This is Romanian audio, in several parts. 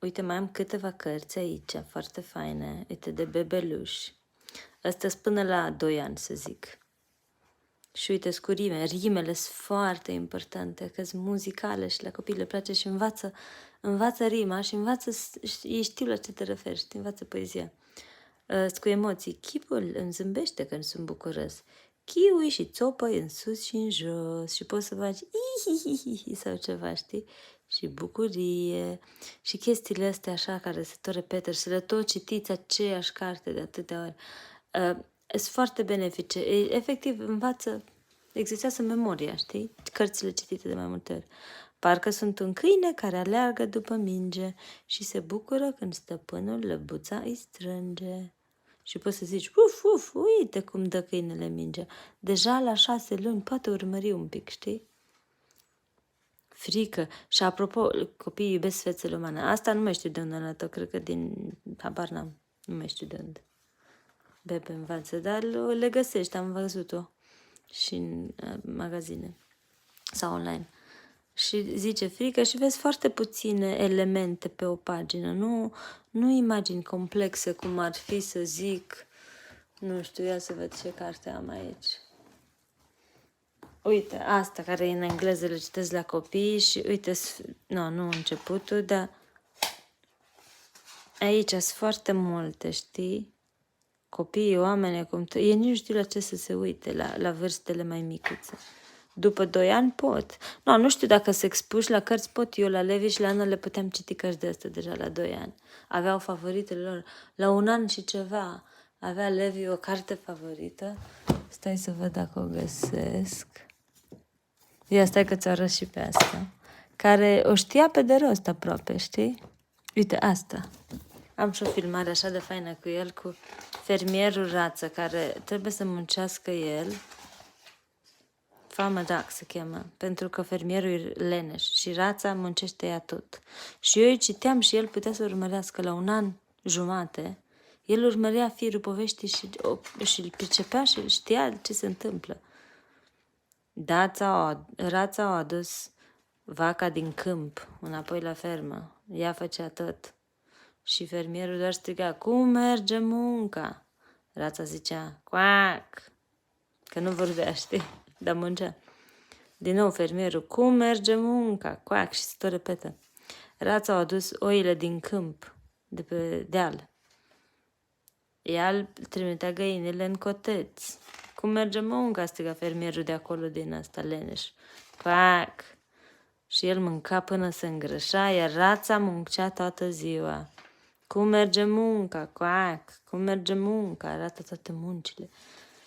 Uite, mai am câteva cărți aici, foarte faine. Uite, de bebeluși. Astea-s până la 2 ani, să zic. Și uite, cu rime. Rimele sunt foarte importante, că sunt muzicale și la copii le place și învață rima și ei știu la ce te referi, știi, învață poezia. Cu emoții. Chipul îmi zâmbește când sunt bucuros. Chiui și țopăi în sus și în jos și poți să faci ihihihi sau ceva, știi? Și bucurie și chestiile astea așa care se tot repetă și le tot citiți aceeași carte de atâtea ori. Sunt foarte benefice. Efectiv, exersează memoria, știi? Cărțile citite de mai multe ori. Parcă sunt un câine care aleargă după minge și se bucură când stăpânul lăbuța îi strânge. Și poți să zici, uf, uite cum dă câinele mingea. Deja la 6 luni poate urmări un pic, știi? Frică. Și apropo, copiii iubesc fețele umane. Asta nu mai știu de unde arată, cred că habar n-am, nu mai știu de unde. Bebe învață, dar le găsești, am văzut-o și în magazine sau online. Și zice frică și vezi foarte puține elemente pe o pagină, nu imagini complexe cum ar fi să zic, nu știu, ia să văd ce carte am aici. Uite, asta care e în engleză le citesc la copii și uite, nu începutul, dar aici sunt foarte multe, știi? Copiii, oameni, ei nici nu știu la ce să se uite, la vârstele mai micuțe. După 2 ani pot. Nu știu dacă se expuși la cărți, pot. Eu la Levi și la Ana le puteam citi cărți de astea deja la 2 ani. Aveau favoritele lor. La 1 an și ceva avea Levi o carte favorită. Stai să văd dacă o găsesc. Ia, stai că ți-o arăt și pe asta. Care o știa pe de rost aproape, știi? Uite, asta. Am și o filmare așa de faină cu el, cu fermierul Rață, care trebuie să muncească el. Farmer Duck se cheamă, pentru că fermierul e leneș și Rața muncește ea tot. Și eu îi citeam și el putea să urmărească la 1 an jumate. El urmărea firul poveștii și îl pricepea și îl știa ce se întâmplă. Rața a adus vaca din câmp înapoi la fermă. Ea făcea tot. Și fermierul doar striga, cum merge munca? Rața zicea, coac, că nu vorbea, știi, dar muncea. Din nou fermierul, cum merge munca? Coac, și se tot repetă. Rața a adus oile din câmp, de pe deal. Ea trimitea găinile în coteți. Cum merge munca? Striga fermierul de acolo din asta, leneș. Coac! Și el mânca până se îngrășa, iar Rața muncea toată ziua. Cum merge munca? Coac! Cum merge munca? Arată toate muncile.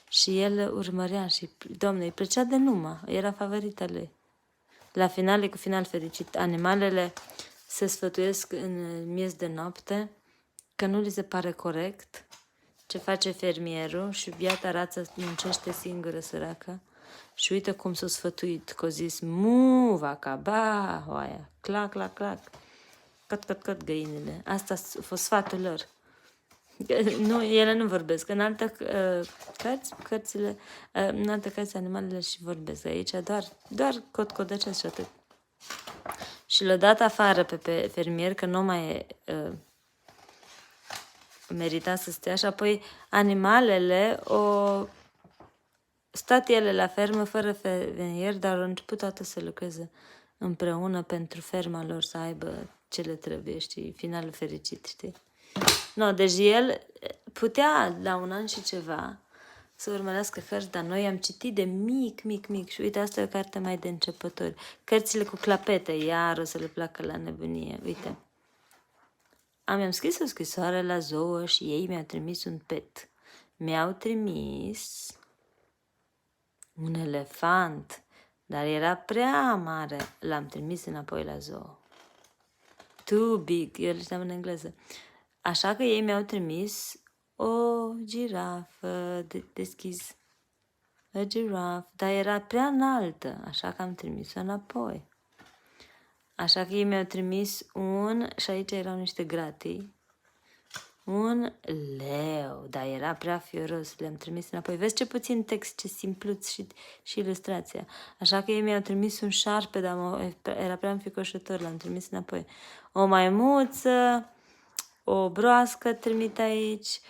Și el urmărea și, Doamne, îi plăcea de numai, era favorita lui. La final, e cu final fericit. Animalele se sfătuiesc în miez de noapte, că nu li se pare corect ce face fermierul și biata Rață muncește singură, săracă. Și uite cum s-a sfătuit, că a zis, mu, vaca, ba, oaia, clac, clac, clac, cot, găinile. Asta a fost sfatul lor. Nu, ele nu vorbesc. În alte cărțile, în alte cărți animalele și vorbesc. Aici doar cotcodăcesc și atât. Și l-a dat afară pe fermier, că nu mai merita să stea. Și apoi animalele stat ele la fermă fără fermier, dar au început toate să lucreze împreună pentru ferma lor, să aibă ce le trebuie, știi, finalul fericit, știi? Deci el putea la 1 an și ceva să urmărească cărți, dar noi am citit de mic și uite, asta e o carte mai de începători. Cărțile cu clapete, iar o să le placă la nebunie, uite. Mi-am scris o scrisoare la zoo și ei mi-au trimis un pet. Mi-au trimis un elefant, dar era prea mare. L-am trimis înapoi la zoo. Too big, eu le știam în engleză. Așa că ei mi-au trimis o girafă deschis. O girafă, dar era prea înaltă, așa că am trimis-o înapoi. Așa că ei mi-au trimis și aici erau niște gratii, Un leu, dar era prea fioros, le-am trimis înapoi. Vezi ce puțin text, ce simpluț și ilustrația. Așa că ei mi-au trimis un șarpe, dar era prea înficoșător, l-am trimis înapoi. O maimuță, o broască trimit aici,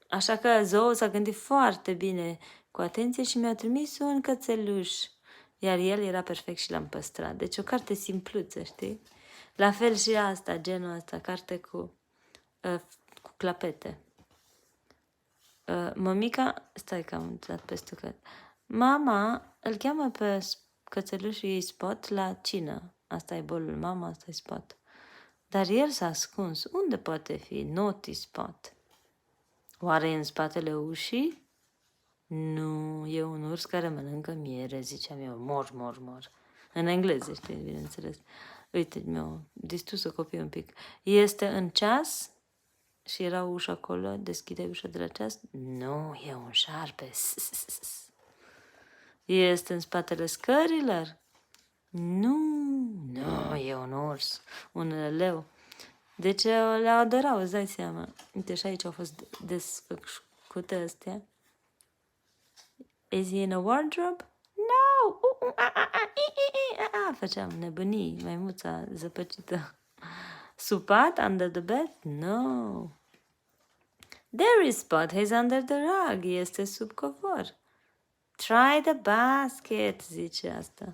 Așa că zoo s-a gândit foarte bine, cu atenție, și mi-a trimis un cățeluș. Iar el era perfect și l-am păstrat. Deci o carte simpluță, știi? La fel și asta, genul ăsta, carte cu clapete. Mămica, stai că am dat peste că... Mama îl cheamă pe cățelușul ei Spot la cină. Asta e bolul mama, asta e Spot. Dar el s-a ascuns. Unde poate fi Naughty Spot? Oare în spatele ușii? Nu, e un urs care mănâncă miere, ziceam eu. Mor. În engleză, știi, bineînțeles. Uite, mi-au distrus-o copii un pic. Este în ceas? Și era ușa acolo, deschide ușa de la ceas? Nu, e un șarpe. Este în spatele scărilor? Nu, e un urs, un leu. Deci le adorau, îți dai seama. Uite, și aici au fost desfăcute astea. Is he in a wardrobe? No! Făceam nebunii, maimuța zăpăcită. Supat under the bed? No. There is Spot, he's under the rug. Este sub covor. Try the basket, zice asta.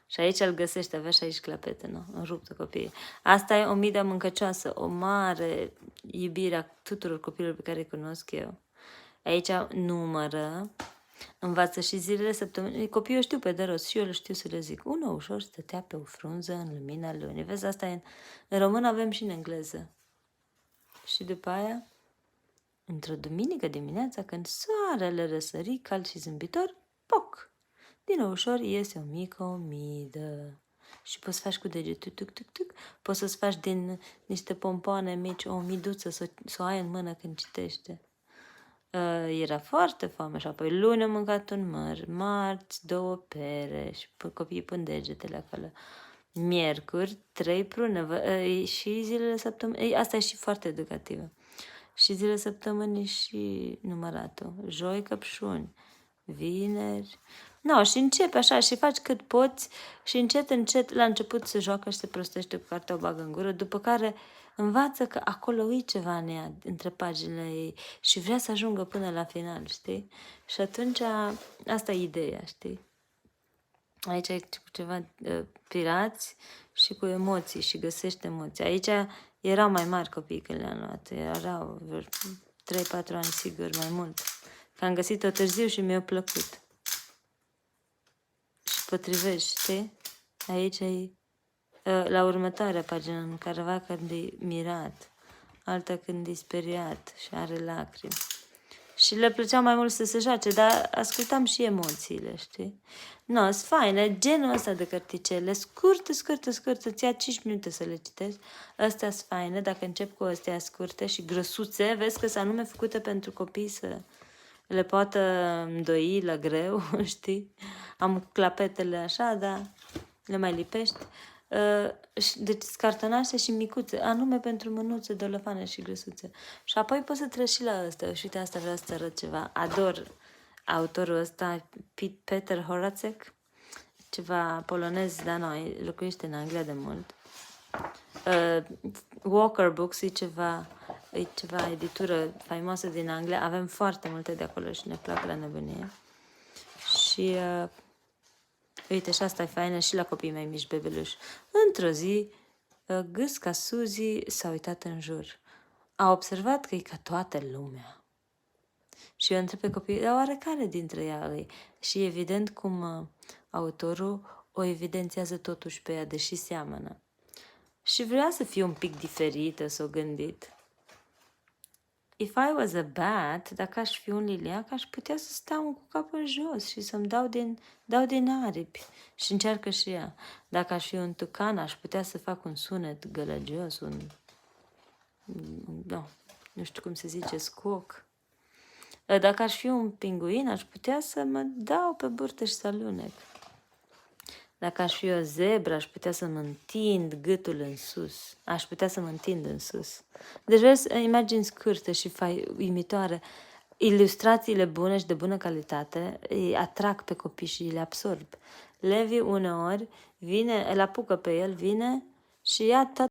Și aici îl găsește, avea și aici clapete, nu? În ruptă copiii. Asta e o midă mâncăcioasă, o mare iubire a tuturor copiilor pe care îi cunosc eu. Aici numără, învață și zilele săptămânii. Copiii o știu pe de rost și eu le știu să le zic. Unul ușor stătea pe o frunză în lumina lunii. Vezi, asta e în română, avem și în engleză. Și după aia, într-o duminică dimineața, când soarele răsări cald și zâmbitor, poc! Din nou ușor iese o mică omidă. Și poți să faci cu degetul, tuc. Poți să-ți faci din niște pompoane mici o omiduță, să o ai în mână când citește. Era foarte foame și apoi luni am mâncat un măr, marți 2 pere și copiii pun degetele acolo. Miercuri 3 prune și zilele săptămânii, asta e și foarte educativă. Și zilele săptămânii și număratul. Joi căpșuni, vineri. No, și începe așa și faci cât poți și încet, la început se joacă și se prostește cu cartea, o bagă în gură, după care învață că acolo e ceva în ea, între paginile ei și vrea să ajungă până la final, știi? Și atunci asta e ideea, știi? Aici e cu ceva pirați și cu emoții și găsește emoții. Aici erau mai mari copii când le-am luat, erau 3-4 ani sigur, mai mult. Că am găsit-o târziu și mi-a plăcut. Și potrivești, știi? Aici e la următoarea pagină, în careva când e mirat, alta când e speriat și are lacrimi. Și le plăcea mai mult să se joace, dar ascultam și emoțiile, știi? No, sunt faine, genul ăsta de cărticele, scurte, îți ia 5 minute să le citești. Astea sunt faine, dacă încep cu astea scurte și grăsuțe, vezi că sunt anume făcute pentru copii să le poată îndoi la greu, știi? Am clapetele așa, dar le mai lipești. Deci cartonașe și micuțe, anume pentru mânuțe, dolofane și grăsuțe. Și apoi poți să treci și la ăsta. Și uite, asta vreau să arăt ceva. Ador autorul ăsta, Peter Horacek, ceva polonez, dar noi locuiește în Anglia de mult. Walker Books e ceva editură faimoasă din Anglia. Avem foarte multe de acolo și ne plac la nebunie. Și uite, și asta e faină și la copiii mei mici bebeluși. Într-o zi, gâsca Suzy s-a uitat în jur. A observat că e ca toată lumea. Și eu întreb pe copii, dar oare care dintre ea îi? Și evident cum autorul o evidențiază totuși pe ea, deși seamănă. Și vrea să fie un pic diferită, s-o gândit. If I was a bat, dacă aș fi un liliac, aș putea să stau cu capul în jos și să-mi dau din aripi. Și încearcă și ea. Dacă aș fi un tucan, aș putea să fac un sunet gălăgios, nu știu cum se zice, squawk. Dacă aș fi un pinguin, aș putea să mă dau pe burtă și să alunec. Dacă aș fi o zebră, aș putea să mă întind gâtul în sus. Aș putea să mă întind în sus. Deci vezi, imagini scurte și uimitoare. Ilustrațiile bune și de bună calitate îi atrag pe copii și le absorb. Levi uneori vine, îl apucă pe el, vine și ia